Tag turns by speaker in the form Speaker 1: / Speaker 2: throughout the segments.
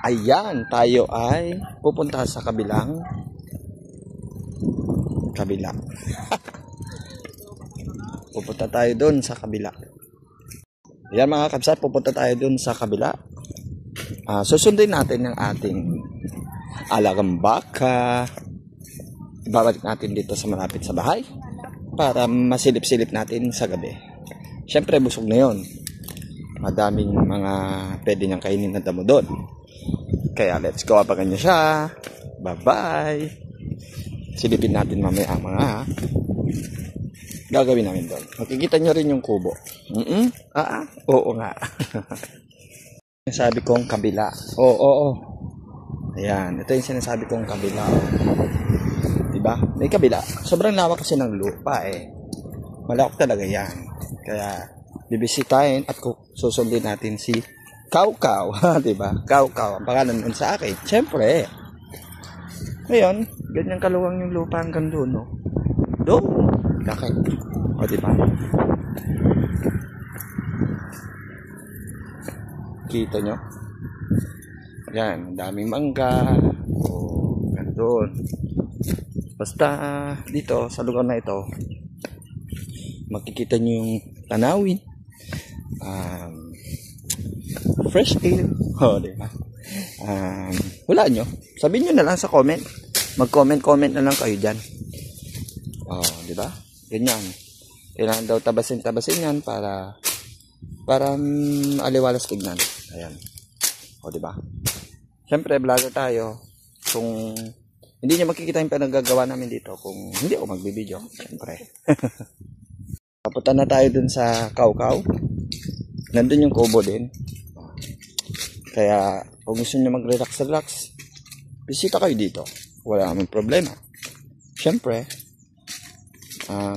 Speaker 1: Ayan, tayo ay pupunta sa kabila. Pupunta tayo doon sa kabila. Ayan mga kabsat, pupunta tayo doon sa kabila. Susundin natin yung ating alagang baka. Ibabalik natin dito sa malapit sa bahay para masilip-silip natin sa gabi. Siyempre busog na yon. Madaming mga pwede niyang kainin na damo doon. Kaya let's go, abangan niyo siya. Bye-bye. Silipin natin mamaya mga gagawin namin doon. Makikita niyo rin yung kubo. Oo nga. Sinasabi kong kabila. Oo. Ayan, ito yung sinasabi kong kabila. Diba? May kabila. Sobrang lawak kasi ng lupa eh. Malawak talaga yan. Kaya bibisitahin at susundin natin si Kaukaw. Diba? Kaukaw. Ang pangalan nun sa akin. Siyempre. Ngayon, ganyan kaluwang yung lupa hanggang doon. No? Doon. Laki. O diba? Kita nyo? Yan. Daming mangga. O, gandun. Basta dito sa lugar na ito makikita nyo yung tanawin, fresh air, diba? Wala nyo, sabihin nyo na lang sa comment, mag-comment na lang kayo dyan, diba? Ganyan, kailangan daw tabasin yan para aliwalas tignan. Ayan, diba? Siyempre vlogger tayo, kung hindi niya makikita yung pinagagawa namin dito kung hindi ako magbibideo. Siyempre. Papunta na tayo dun sa Kaukaw. Nandun yung kubo din. Kaya kung gusto niyo mag-relax, bisita kayo dito. Wala namang problema. Siyempre,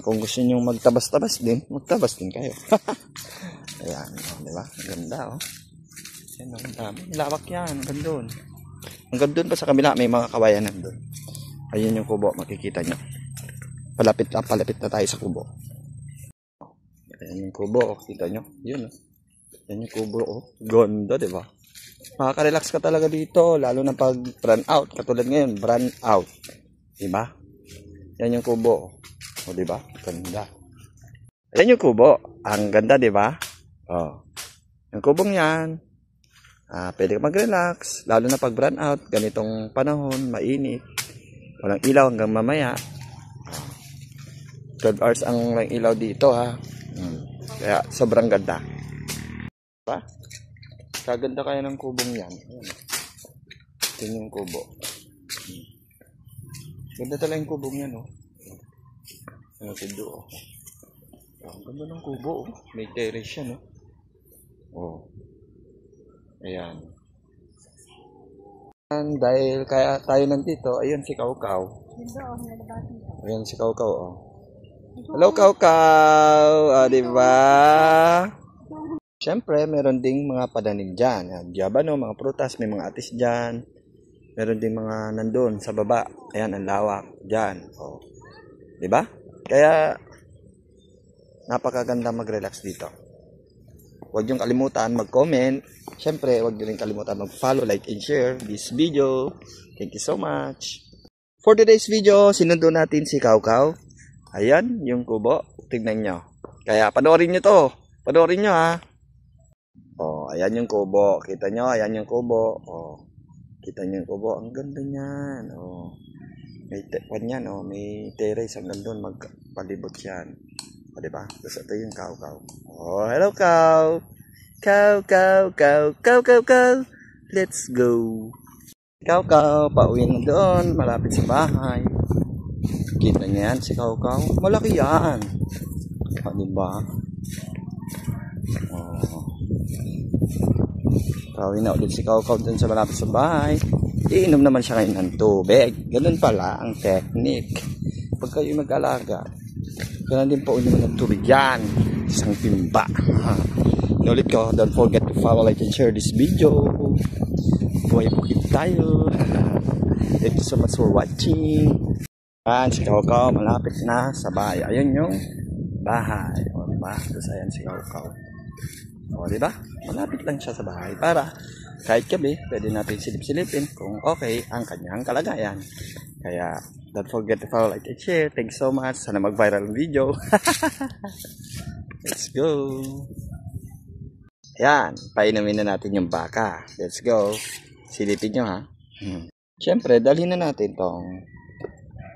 Speaker 1: kung gusto niyo magtabas din kayo. Ayan, di ba? Ganda, oh. Yan, ang dami. Lawak yan. Gandun. Hanggang doon pa sa kabila may mga kawayan nandun. Ayun yung kubo, makikita nyo. Palapit na tayo sa kubo. Ayan yung kubo, kita nyo. Yun, yan yung kubo, ganda, diba? Makaka-relax ka talaga dito, lalo na pag brand out. Katulad ngayon, brand out. Diba? Yan yung kubo. Diba? Ganda. Yan yung kubo. Ang ganda, diba? Yung kubong yan. Pwede ka mag-relax, lalo na pag brand out, ganitong panahon, mainit, walang ilaw hanggang mamaya. 12 hours ang walang ilaw dito ha. Kaya sobrang ganda. Diba? Kaganda kaya ng kubong yan. Ito yung kubo. Ganda talaga yung kubong yan Ang ganda ng kubo. May terrace yan Ayan. Dahil kaya tayo nandito, ayun si Kaukaw. Ayan si Kaukaw, Hello, Kaukaw! Diba? Siyempre, meron ding mga padanim dyan. Diabano, mga prutas, may mga atis dyan. Meron ding mga nandun sa baba. Ayan, ang lawak dyan. Diba? Kaya, napakaganda mag-relax dito. Huwag niyong kalimutan mag-comment. Siyempre, huwag niyo rin kalimutan mag-follow, like, and share this video. Thank you so much. For today's video, sinundo natin si Kaukaw. Ayan, yung kubo. Tignan nyo. Kaya, panoorin nyo to. Panoorin nyo, ha. Ayan yung kubo. Kita nyo, ayan yung kubo. Kita nyo yung kubo. Ang ganda niyan. May terrace hanggang doon. Magpalibot yan. Diba? Tapos ito yung Kaukaw. Hello, Kaw. Kaw. Let's go. Kaukaw, pauwi na doon. Malapit sa bahay. Kita niya yan si Kaukaw. Malaki yan. Diba? Pauwi na ulit si Kaukaw doon sa malapit sa bahay. Iinom naman siya ngayon ng tubig. Ganun pala ang technique. Pag kayo mag-alaga, ganun din po ulit ng tubig yan. Isang timba. Ulit ko, don't forget to follow, like, and share this video. Buhay bukid tayo. Thank you so much for watching. Si Kaukaw, malapit na sa bahay. Ayun yung bahay. Diba? Tapos ayan si Kaukaw. Diba? Malapit lang siya sa bahay para kahit gabi, pwede natin silip-silipin kung okay ang kanyang kalagayan. Kaya, don't forget to follow, like, and share. Thanks so much. Sana mag-viral ang video. Let's go. Yan, painumin na natin yung baka. Let's go. Silipin nyo ha. Siyempre, dalhin na natin tong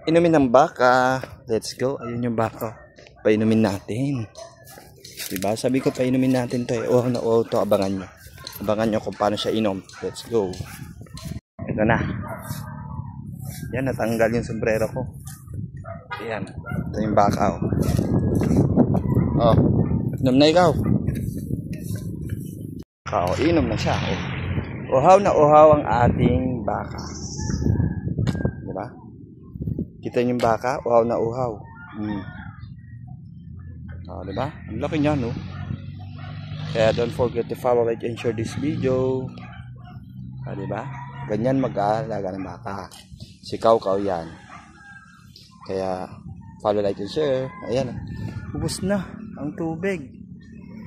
Speaker 1: inumin ng baka. Let's go. Ayun yung baka. Painumin natin. Diba? Sabi ko painumin natin to eh. Oh, na oh, to abangan nyo. Abangan nyo kung paano siya inom. Let's go. Ito na. Yan, natanggal yung sombrero ko. Yan. Ito yung baka oh. Oh, inom na ikaw. Oh, inom na siya. Oh. Uhaw na uhaw ang ating baka. Diba? Kita niyo yung baka? Uhaw na uhaw. Oh, diba? Ang laki niya, no? Kaya don't forget to follow, like, and share this video. Ah, diba? Ganyan mag-aalaga ng baka. Si Kaw-Kaw yan. Kaya follow, like, and share. Ayan. Ubus na ang tubig.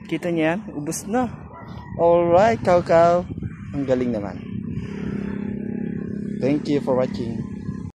Speaker 1: Kita niyo yan? Ubus na. Alright, Kaw-Kaw. Ang galing naman. Thank you for watching.